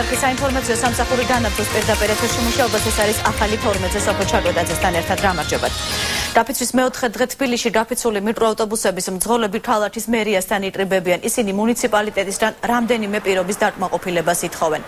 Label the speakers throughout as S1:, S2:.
S1: არქის საინფორმაციო სამსახური განაგრძობს პირდაპირ ეთერში მუშაობას. ეს არის ახალი ფორმატზე სოფო ჩაკვეტაძესთან ერთად გამარჯობათ. დაფიცვის მეოთხე დღე თბილისში დაფიცული მიკროავტობუსების მძღოლები ქალაქის მერიასთან იკრიბებიან. ისინი მუნიციპალიტეტისგან რამდენიმე პირობის დაკმაყოფილებას ითხოვენ.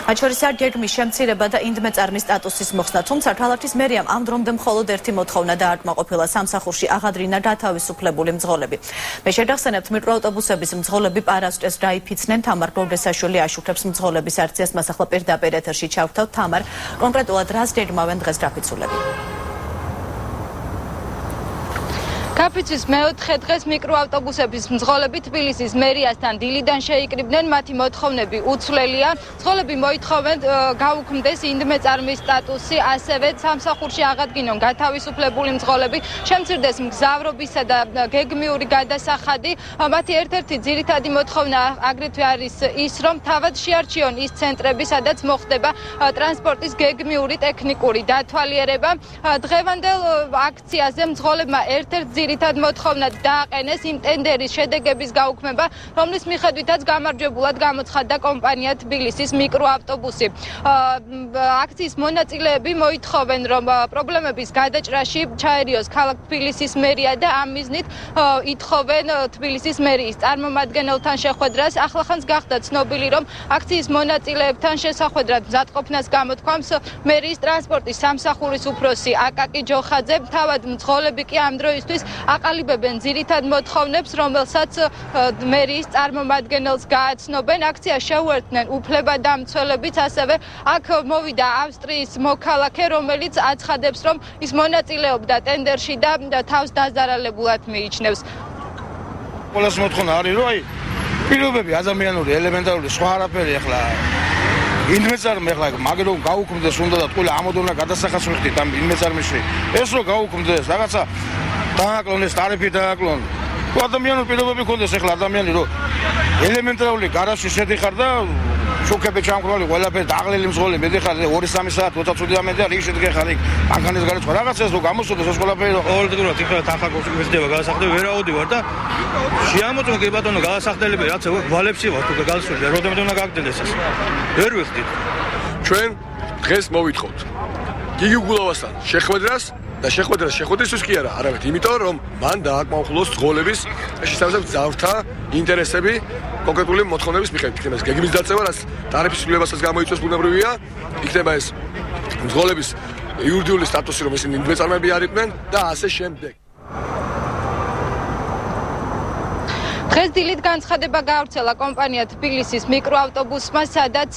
S1: მათ შორისაა გეგმის შემცირება და ინდმეწარმის სტატუსის მოხსნა, თუმცა ქალაქის მერიამ ამ დრომდე მხოლოდ ერთი მოთხოვნა დააკმაყოფილა სამსახურში აღადრინა გათავისუფლებული მძღოლები. მე შეგახსენებთ, მიკროავტობუსების მძღოლები პარასკევს დაიფიცნენ. თამარ გოგრესაშვილი აშუქებს მძღოლების არქივს. მას ახლა პირდაპირ ეთერში ჩავთავთ. თამარ, კონკრეტულად რას გეგმავენ დღეს დაფიცულები?
S2: დაფიცვის მეოთხე დღეს მიკროავტობუსების მძღოლები თბილისის მერიასთან დილიდან შეიკრიბნენ. მათი მოთხოვნები უცვლელია. მძღოლები მოითხოვენ გაუქმდეს ინდმეწარმის სტატუსი, ასევე სამსახურში აღადგინონ გათავისუფლებული მძღოლები, შემცირდეს მგზავრობისა და გეგმიური გადასახადი. მათი ერთ-ერთი ძირითადი მოთხოვნა აგრეთვე არის ის, რომ თავად შეარჩიონ ის ცენტრები, სადაც მოხდება ტრანსპორტის გეგმიური ტექნიკური დათვალიერება. დღევანდელ აქციაზე მძღოლებმა ერთ-ერთ ძირითად მოთხოვნა დააყენეს იმ ტენდერის შედეგების გაუქმება, რომლის მიხედვითაც გამარჯვებულად გამოცხადდა კომპანია თბილისის მიკროავტობუსი. აქციის მონაწილეები მოითხოვენ, რომ პრობლემების გადაჭრაში ჩაერიოს ქალაქ თბილისის მერია და ამ მიზნით ითხოვენ თბილისის მერიის წარმომადგენელთან შეხვედრას. ახლახანს გახდა ცნობილი, რომ აქციის მონაწილეებთან შესახვედრად მზადყოფნას გამოთქვამს მერიის ტრანსპორტის სამსახურის უფროსი აკაკი ჯოხაძე. თავად მძღოლები კი ამ დროისთვის აყალიბებენ ძირითად მოთხოვნებს, რომელსაც მერიის წარმომადგენელს გააცნობენ. აქციას შეუერთდნენ უფლებადამცველებიც, ასევე აქ მოვიდა ავსტრიის მოქალაქე, რომელიც აცხადებს, რომ ის მონაწილეობდა ტენდერში და თავს დაზარალებულად მიიჩნევს.
S3: ყველას მოთხოვნა არის, რომ აი პირობები ადამიანური, ელემენტარული, სხვა არაფერი ახლა ინდმეწარმი ახლა მაგრამ გაუქმდეს უნდა და ყველა ამოდონა გადასახადს ვიხდით ამ ინდმეწარმში. ეს რო გაუქმდეს რაღაცა დააკლონეს ტარიფი დააკლონ. ადამიანური პირობები ქონდეს ახლა ადამიანი რო ელემენტარული გარაჟში შედიხარ და შუქები ჩამკრალი ყველაფერი დაღლილი მძღოლი მედიხარ 2-3 საათ მოცაცუდი ამენ და რიგ შედგეხარ იქ ბანკანის გარეთ რაღაცას რო გამოსუდეს ეს ყველაფერი რო ყოველდღურად იქ თანხაკობს მისდება გადასახდები ვერ აუდივარ და შეამოწმო კი ბატონო გადასახდები რაც ვალებში ვარ თუ გასული და როდემდე უნდა გაგდელდეს ეს ვერ ვიხდით.
S4: ჩვენ დღეს მოვითხოვთ გიგი გულავასთან შეხვედრას და შეხვედრისთვის კი არა, არამედ იმიტომ, რომ მან დააკმაყოფილოს მძღოლების შესაბამისად მგზავრთა ინტერესები კონკრეტული მოთხოვნების მიხედვით. იქნება ეს გეგმის დაწევა, რაც ტარიფის ცვლილებასაც გამოიწვევს ბუნებრივია, იქნება ეს მძღოლების იურიდიული სტატუსი, რომ ისინი ინდმეწარმეები არიყვნენ და ასე შემდეგ.
S2: დღეს დილით განცხადება გაავრცელა კომპანია თბილისის მიკროავტობუსმა, სადაც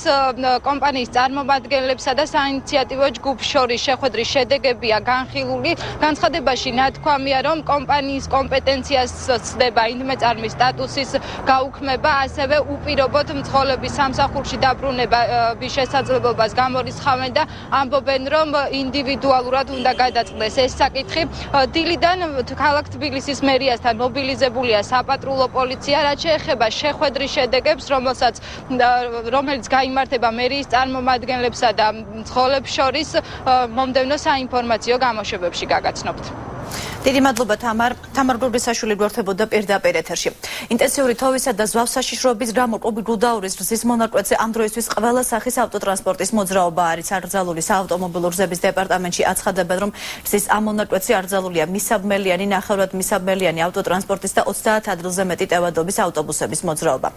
S2: კომპანიის წარმომადგენლებსა და საინიციატივო ჯგუფ შორის შეხვედრის შედეგებია განხილული. განცხადებაში ნათქვამია, რომ კომპანიის კომპეტენციას ცდება ინდმეწარმის სტატუსის გაუქმება, ასევე უპირობოდ მძღოლების სამსახურში დაბრუნების შესაძლებლობას გამორიცხავენ და ამბობენ, რომ ინდივიდუალურად უნდა გადაწყდეს ეს საკითხი. დილიდან ქალაქ თბილისის მერიასთან მობილიზებულია საპატრულო პოლიცია, რაც შეეხება შეხვედრის შედეგებს, რომელიც გაიმართება მერიის წარმომადგენლებსა და მძღოლებს შორის მომდევნო საინფორმაციო გამოშვებებში გაგაცნობთ.
S1: დიდი მადლობა თამარ გოგრესაშვილი გვერდებოდა პირდაპირ ეთერში. ინტენსიური თოვისა და ზვავს საშიშროების გამო ყოფი-გუდაურის გზის მონაკვეთზე ამ დროისთვის ყველა სახის ავტოტრანსპორტის მოძრაობა არის აკრძალული. საავტომობილო გზების დეპარტამენტში აცხადებენ, რომ გზის ამ მონაკვეთზე აკრძალულია მისაბმელიანი, ნახევრად მისაბმელიანი ავტოტრანსპორტის და 30 ადგილზე მეტი ტევადობის ავტობუსების მოძრაობა.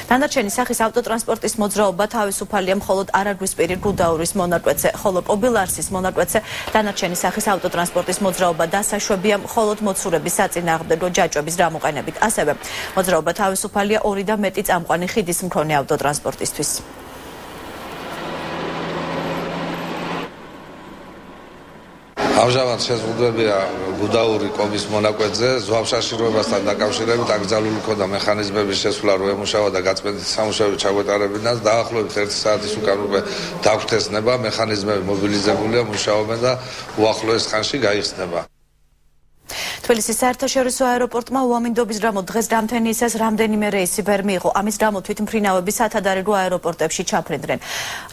S1: დანარჩენი სახის ავტოტრანსპორტის მოძრაობა თავისუფალია მხოლოდ არაგვისპირი გუდაურის მონაკვეთზე, ხოლო კობილარსის მონაკვეთზე დანარჩენი სახის ავტოტრანსპორტის მოძრაობა დასაშვებია მხოლოდ მოცურების საწინააღმდეგო ჯაჭვების გამოყენებით. ასევე მოძრაობა თავისუფალია 2 და მეტი წამყვანი ხიდის მქონე ავტოტრანსპორტისთვის.
S5: ამჟამად შეზღუდვებია გუდაური კობის მონაკვეთზე ზვავსაშიშროებასთან დაკავშირებით აკრძალული ქონდა მექანიზმების შესვლა რო ემუშავა და გაწმენდით სამუშაოები ჩაგვეტარებინათ. დაახლოებით 1 საათის უკან უკვე დაგვთესნება, მექანიზმები მობილიზებულია, მუშაობენ და უახლოეს ხანში გაიხსნება.
S1: თბილისის საერთაშორისო აეროპორტმა უამინდობის გამო დღეს დამთენიისას რამდენიმე რეისი ვერ მიიღო. ამის გამო თვითმფრინავები სათადარიგო აეროპორტებში ჩაფრინდნენ.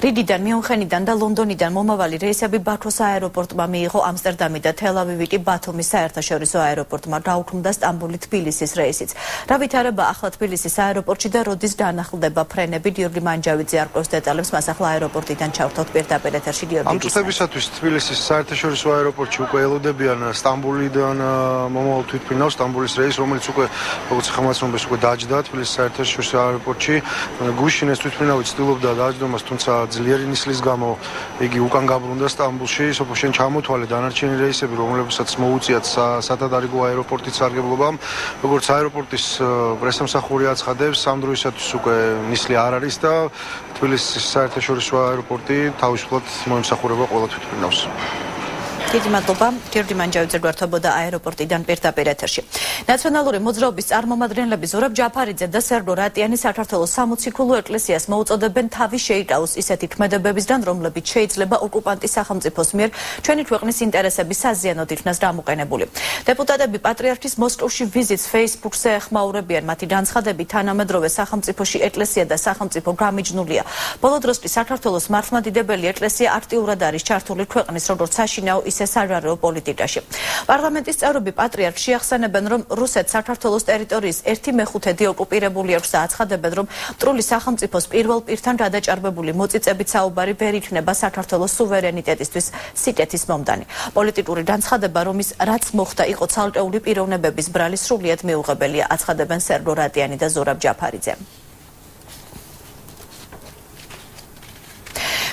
S1: რიგიდან, მიუნხენიდან და ლონდონიდან მომავალი რეისები ბაქოს აეროპორტმა მიიღო. ამსტერდამი და თელ-ავივი კი ბათუმის საერთაშორისო აეროპორტმა გაუქმდა სტამბული თბილისის რეისიც. რა ვითარება ახლა თბილისის აეროპორტში და როდის განახლდება ფრენები? გიორგი მანჯავიძე არკვევს დეტალებს. მას ახლა აეროპორტიდან ჩავთავთ პირდაპირ ეთერში.
S6: ამ წუთებისათვის თბილისის საერთაშორისო აეროპორტში უკვე ელოდებიან სტამბულიდან მომავალ თვითმფრინავს სტამბულის რეისს, რომელიც უკვე როგორც ხმასმობის უკვე დაჯდა თბილისის საერთაშორისო აეროპორტში. გუშინ ეს თვითმფრინავი ცდილობდა დაჯდომას, თუმცა ძლიერი ნისლის გამო იგი უკან გაბრუნდა სტამბულში. სოფოში ჩამოთვალე დანარჩენი რეისები, რომლებსაც მოუწიათ სათადარიგო აეროპორტის სარგებლობამ. როგორც აეროპორტის პრესამსახური აცხადებს, ამ დროისათვის უკვე ნისლი არ არის და თბილისის საერთაშორისო აეროპორტი თავისუფლად მოემსახურება ყველა თვითმფრინავს.
S1: დიდი მადლობა. გიორგი მანჯავიძე გვერდებოდა აეროპორტიდან პირდაპირ ეთერში. ნაციონალური მოძრაობის წარმომადგენლები ზურაბ ჯაფარიძე და სერგო რატიანი საქართველოს სამოციქულო ეკლესიას მოუწოდებენ თავი შეიკავოს ისეთი ქმედებებისგან, რომლებიც შეიძლება ოკუპანტის სახელმწიფოს მიერ ჩვენი ქვეყნის ინტერესების საზიანოდ იქნას გამოყენებული. დეპუტატები პატრიარქის მოსკოვში ვიზიტს Facebook-ზე ეხმაურებიან. მათი განცხადებით, თანამედროვე სახელმწიფოში ეკლესია და სახელმწიფო გამიჯნულია. ბოლო დროს კი საქართველოს მართლმადიდებელი ეკლესია აქტიურად არის ჩართული ქვეყნის როგორც საშინაო საგარეო პოლიტიკაში. პარლამენტის წევრები პატრიარქს შეახსენებენ, რომ რუსეთს საქართველოს ტერიტორიის 1/5 ოკუპირებული აქვს და აცხადებენ, რომ მტრული სახელმწიფოს პირველ პირთან გადაჭარბებული მოწიწებით საუბარი ვერ იქნება საქართველოს სუვერენიტეტისთვის სიკეთის მომდანი. პოლიტიკური განცხადება, რომ ის რაც მოხდა იყო ცალკეული პიროვნებების ბრალი, სრულიად მიუღებელია, აცხადებენ სერგო რატიანი და ზურაბ ჯაფარიძე.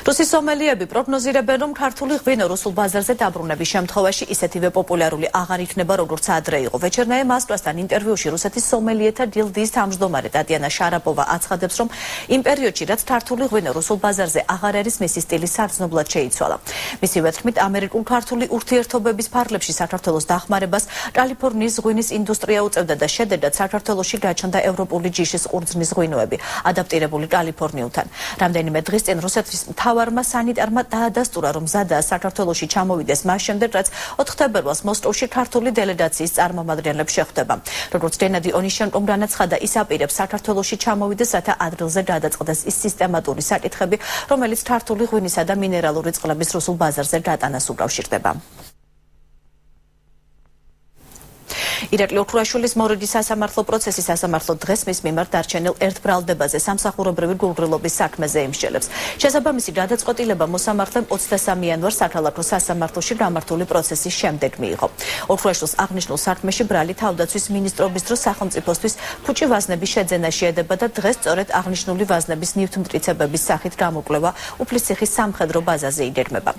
S1: რუსის სომელიები პროგნოზირებენ, რომ ქართული ღვინო რუსულ ბაზარზე დაბრუნების შემთხვევაში ისეთივე პოპულარული აღარ იქნება, როგორც ადრე იყო. ვეჩერნაე მასპასთან ინტერვიუში რუსეთის სომელიეთა გილდიის თავმჯდომარე ტატიანა შარაპოვა აცხადებს, რომ იმ პერიოდში, რაც ქართული ღვინო რუსულ ბაზარზე აღარ არის, მისი სტილი საგრძნობლად შეიცვალა. მისივე თქმით, ამერიკულ-ქართული ურთიერთობების ფარგლებში საქართველოს დახმარებას კალიფორნიის ღვინის ინდუსტრია უწევდა და შედეგად საქართველოში გაჩნდა ევროპული ჯიშის ყურძნის ღვინოები, ადაპტირებული კალიფორნიულთან. რამდენიმე დღის წინ რუსეთის მთავარმა სანიტარმა დაადასტურა, რომ მზადაა საქართველოში ჩამოვიდეს მას შემდეგ, რაც 4 თებერვალს მოსკოვში ქართული დელეგაციის წარმომადგენლებს შეხვდება. როგორც გენადი ონიშენკომ განაცხადა, ის აპირებს საქართველოში ჩამოვიდეს, რათა ადრილზე გადაწყდეს ის სისტემატური საკითხები, რომელიც ქართული ღვინისა და მინერალური წყლების რუსულ ბაზარზე გატანას უკავშირდება. ირაკლი ოქროაშვილის მორიდის სასამართლო პროცესი სასამართლო დღეს მის მიმართ დარჩენილ ერთ ბრალდებაზე სამსახურებრივი გულგრილობის საქმეზე იმსჯელებს. შესაბამისი გადაწყვეტილება მოსამართლემ 23 იანვარს საქალაქო სასამართლოში გამართული პროცესის შემდეგ მიიღო. ოქროაშვილს აღნიშნულ საქმეში ბრალი თავდაცვის მინისტრობის დროს სახელმწიფოსთვის ფუჭი ვაზნების შეძენა შეედება და დღეს სწორედ აღნიშნული ვაზნების ნივთმტკიცებების სახით გამოკვლევა უფლისციხის სამხედრო ბაზაზე იგეგმება.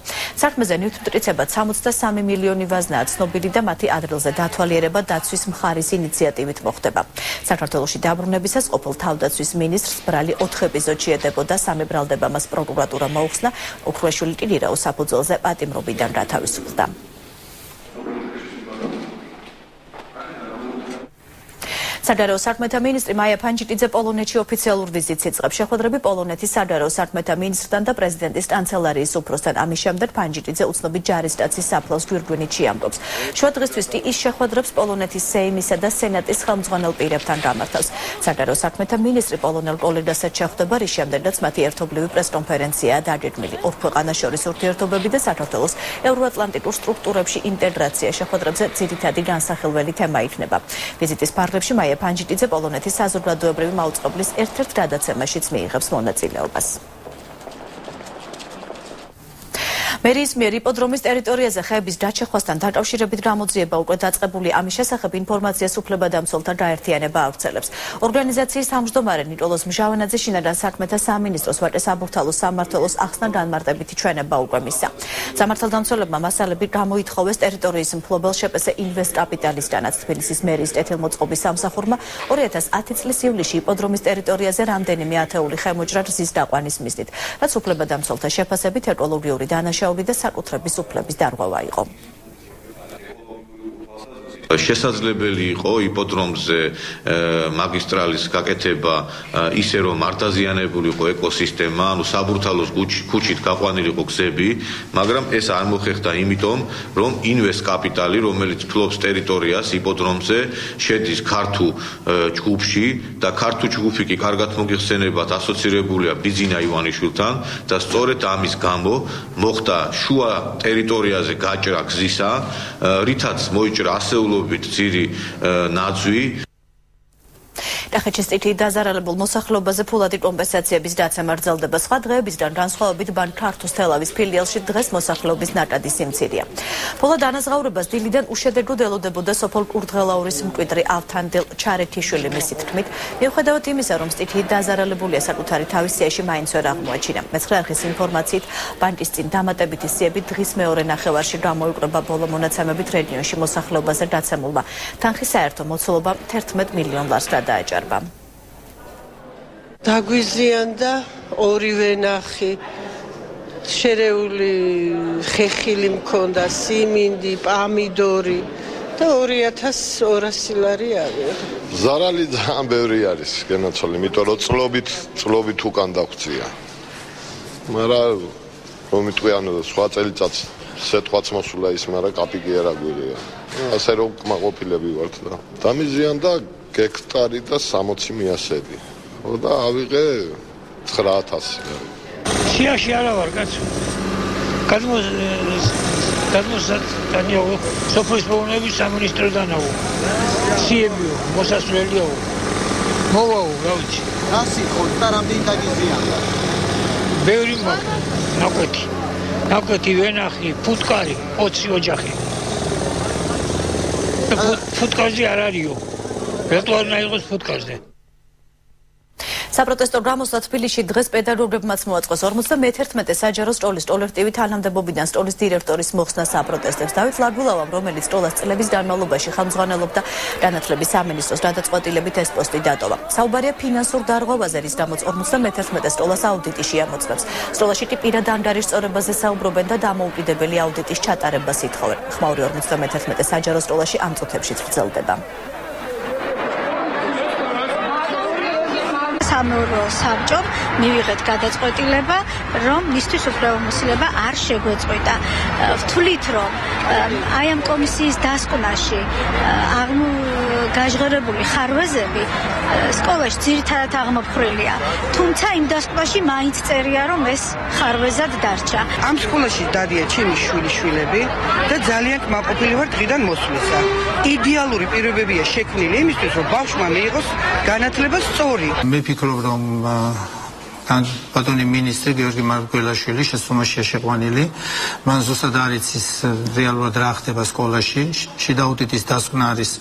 S1: საქმეზე ნივთმტკიცებად 63 მილიონი ვაზნაა ცნობილი და მათი ადრილზე დათვალიერება დაცვის მხარის ინიციატივით მოხდება. საქართველოში დაბრუნებისას ყოფილ თავდაცვის მინისტრს ბრალი 4 ეპიზოდში ედებოდა, 3 ბრალდება მას პროკურატურა მოუხსნა, ოქროაშვილი კი რირაო საფუძველზე პატიმრობიდან გათავისუფლდა. საგარეო საქმეთა მინისტრი მაია ფანჯიტიძე პოლონეთში ოფიციალურ ვიზიტს იწყებს. შეხვედრები პოლონეთის საგარეო საქმეთა მინისტრთან და პრეზიდენტის კანცელარიის უფროსთან. ამის შემდეგ ფანჯიტიძე უცნობი ჯარისკაცის საფლავს გვირგვინით ამბობს. შუა დღისთვის კი ის შეხვედრებს პოლონეთის სეიმისა და სენატის ხელმძღვანელ პირებთან გამართავს. საგარეო საქმეთა მინისტრი პოლონელ კოლეგასაც შეხვდება, რის შემდეგაც მათი ერთობლივი პრესკონფერენციაა დაგეგმილი. ორ ქვეყანას შორის ურთიერთობები და საქართველოს ევროატლანტიკურ სტრუქტურებში ინტეგრაცია შეხვედრებზე ძირითადი განსახილველი თემა იქნება. ვიზიტის ფარგლებში მაია ფანჯიტიძე პოლონეთის საზოგადოებრივი მაუწყებლის ერთ-ერთ გადაცემაშიც მიიღებს მონაწილეობას. მერიის მიერ იპოდრომის ტერიტორიაზე ხეების დაჩეხვასთან დაკავშირებით გამოძიება უკვე დაწყებული. ამის შესახებ ინფორმაციას უფლებადამცველთა გაერთიანება ავრცელებს. ორგანიზაციის თავმჯდომარე ნიკოლოზ მჟავანაძე შინაგან საქმეთა სამინისტროს ვაჭრ საბურთალოს სამმართველოს ახსნა განმარტებითი ჩვენება უკვე მისცა. სამართალდამცველებმა მასალები გამოითხოვეს ტერიტორიის მფლობელ შპს ინვესტ კაპიტალისგანაც. თბილისის მერიის კეთილმოწყობის სამსახურმა 2010 წლის ივლისში იპოდრომის ტერიტორიაზე რამდენიმე ათეული ხემოჭრა რძის დაყვანის მიზნით, რაც უფლებადამცველთა შეფასებით ეკოლოგიური დანაშაული და საკუთრების უფლების დარღვევა იყო.
S7: შესაძლებელი იყო იპოდრომზე მაგისტრალის გაკეთება ისე რომ არ დაზიანებული იყო ეკოსისტემა, ანუ საბურთალოს ქუჩით გაყვანილი იყო გზები, მაგრამ ეს არ მოხერხდა იმიტომ, რომ ინვესტ კაპიტალი, რომელიც ფლობს ტერიტორიას იპოდრომზე, შედის ქართულ ჯგუფში და ქართულ ჯგუფი კი კარგად მოგიხსენებათ ასოცირებულია ბიძინა ივანიშვილთან და სწორედ ამის გამო მოხდა შუა ტერიტორიაზე გაჭრა გზისა, რითაც მოიჭრა ასეულობით ძირი ნაძვი.
S1: კახეთის წითელი დაზარალებულ მოსახლეობაზე ფულადი კომპენსაციების დაცემა გრძელდება სხვა დღეებისგან განსხვავებით ბან ქართუს თელავის ფილიალში დღეს მოსახლეობის ნაკადი სიმცირეა. ფულად ანაზღაურებას დილიდან უშედეგოდ ელოდებოდა სოფელ კურდღელაურის მკვიდრი ავთანდილ ჩარეთიშვილი მისი თქმით, მიუხედავად იმისა, რომ წითელი დაზარალებულია საკუთარი თავის სიაში მაინც ვერ აღმოაჩინა. მეცხრე არხის ინფორმაციით, ბანკის წინ დამატებითი სიები დღის მეორე ნახევარში გამოიკრება ბოლო მონაცემებით რეგიონში მოსახლეობაზე დაცემულმა თანხის საერთო მოცულობა 11 მილიონ ლარს გადააჭარბა.
S8: დაგვიზიანდა ორივე ნახი, შერეული ხეხილი მქონდა, სიმინდი, პამიდორი და 2200 ლარი არის.
S9: ზარალი ძალიან ბევრი არის, გენაცვალე, იმიტომ რომ წლობით უკან დაგვწია. მაგრამ რომ მიტყვიან სხვა წელიწადს სეტყვაც მოსულა ის, მაგრამ კაპიკი არ აგვიღია. ასე რომ კმაყოფილები ვართ და დამიზიანდა გექტარი და 60 მიასები. და ავიღე 9000.
S10: სიაში არა ვარ, კაცო. გადმოსატანიო სოფლის პრობლემების სამინისტროდანაო. სიებიო, მოსასვლელიო. მოვაო, რა ვიცი.
S11: რასი ხოთ და რამდენი დაგიზიანდა?
S10: ბევრი მაკვეთი. ნაკვეთი ვენახი, ფუტკარი, 20 ოჯახი. ფუტკარზე არ არისო. რატო არ ნაიღოს ფუტკარზე?
S1: საპროტესტო გამოსვლა თბილისში დღეს პედაგოგებმაც მოაწყოს 51 საჯარო სკოლის კოლექტივი თანამდებობიდან სკოლის დირექტორის მოხსნა საპროტესტებს. დავით ლაგულავამ, რომელიც სკოლას წლების განმავლობაში ხელმძღვანელობდა, განათლების სამინისტროს გადაწყვეტილებით ეს პოსტი დატოვა. საუბარია ფინანსურ დარღვევაზე, რის გამოც 51 სკოლას აუდიტი შეამოწმებს. სკოლაში კი პირად ანგარიშწორებაზე საუბრობენ და დამოუკიდებელი აუდიტის ჩატარებას ითხოვენ. ხმაური 51 საჯარო სკოლაში ამ წუთებშიც გრძელდება.
S12: სამეურვეო საბჭომ მივიღეთ გადაწყვეტილება, რომ მისთვის უფლებამოსილება არ შეგვეწყვეტა. ვთვლით, რომ აი ამ კომისიის დასკვნაში გაჟღერებული ხარვეზები სკოლაში ძირითადად აღმოფხრილია. თუმცა იმ დასკვნაში მაინც წერია, რომ ეს ხარვეზად დარჩა.
S13: ამ სკოლაში დადია ჩემი შვილიშვილები და ძალიან კმაყოფილი ვარ დღიდან მოსვლისა. იდეალური პირობებია შექმნილი იმისთვის, რომ ბავშვმა მიიღოს განათლება სწორი.
S14: მე ვფიქრობ, რომ ბატონი მინისტრი გიორგი მარგველაშვილი შესწომაშია შეყვანილი. მან ზუსტად არ იცის რეალურად რა ხდება სკოლაში. შიდა აუდიტის დასკვნა არის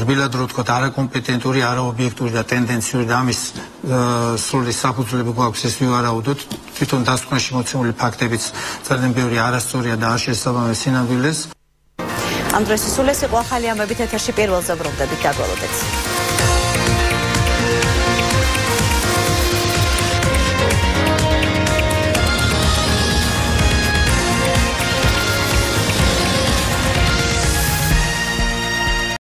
S14: რბილად რო ვთქვათ არაკომპეტენტური, არაობიექტური და ტენდენციური და ამის სრული საფუძვლები გვაქვს ეს ვივარაუდოთ. თვითონ დასკვნაში მოცემული ფაქტებიც ძალიან ბევრი არასწორია და არ შესაბამება სინამდვილეს.
S1: ამ დროს სულ ეს იყო ახალი ამბებით ეთერში პირველზე ბრუნდებით, დაგვალოდეთ.